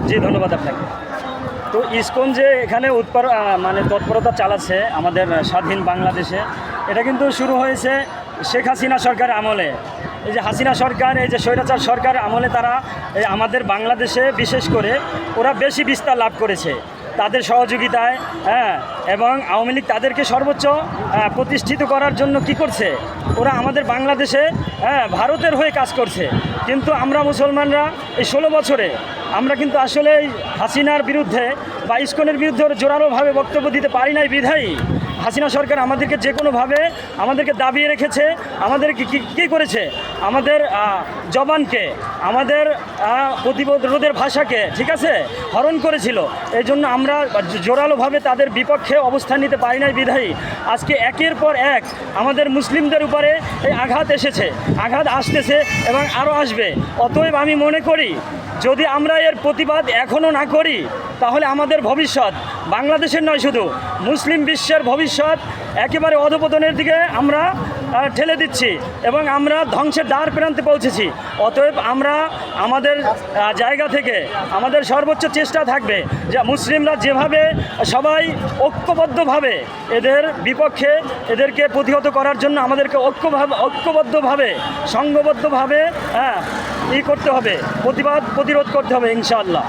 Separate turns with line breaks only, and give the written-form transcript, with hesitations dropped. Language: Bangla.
জি, ধন্যবাদ আপনাকে। তো ইসকন যে এখানে মানে তৎপরতা চালাচ্ছে আমাদের স্বাধীন বাংলাদেশে, এটা কিন্তু শুরু হয়েছে শেখ হাসিনা সরকারের আমলে। এই যে হাসিনা সরকার, এই যে স্বৈরাচার সরকার আমলে তারা আমাদের বাংলাদেশে বিশেষ করে ওরা বেশি বিস্তার লাভ করেছে তাদের সহযোগিতায়। হ্যাঁ, এবং আওয়ামী লীগ তাদেরকে সর্বোচ্চ প্রতিষ্ঠিত করার জন্য কি করছে, ওরা আমাদের বাংলাদেশে ভারতের হয়ে কাজ করছে। কিন্তু আমরা মুসলমানরা এই 16 বছরে আমরা কিন্তু আসলে হাসিনার বিরুদ্ধে বা ইসকনের বিরুদ্ধে জোরালোভাবে বক্তব্য দিতে পারি নাই বিধায়ী হাসিনা সরকার আমাদেরকে যে কোনোভাবে আমাদেরকে দাবিয়ে রেখেছে। আমাদেরকে কী করেছে, আমাদের জবানকে, আমাদের প্রতিরোধের ভাষাকে, ঠিক আছে, হরণ করেছিল। এই জন্য আমরা জোরালোভাবে তাদের বিপক্ষে অবস্থান নিতে পারি নাই বিধায়ী আজকে একের পর এক আমাদের মুসলিমদের উপরে এই আঘাত এসেছে, আঘাত আসতেছে এবং আরও আসবে। অতএব আমি মনে করি যদি আমরা এর প্রতিবাদ এখনও না করি তাহলে আমাদের ভবিষ্যৎ, বাংলাদেশের নয় শুধু মুসলিম বিশ্বের ভবিষ্যৎ একেবারে অধপতনের দিকে আমরা ঠেলে দিচ্ছি এবং আমরা ধ্বংসের দ্বার প্রান্তে পৌঁছেছি। অতএব আমরা আমাদের জায়গা থেকে আমাদের সর্বোচ্চ চেষ্টা থাকবে যে মুসলিমরা যেভাবে সবাই ঐক্যবদ্ধভাবে এদের বিপক্ষে, এদেরকে প্রতিহত করার জন্য আমাদেরকে ঐক্যবদ্ধভাবে সংঘবদ্ধভাবে করতে হবে, প্রতিরোধ করতে হবে ইনশাআল্লাহ।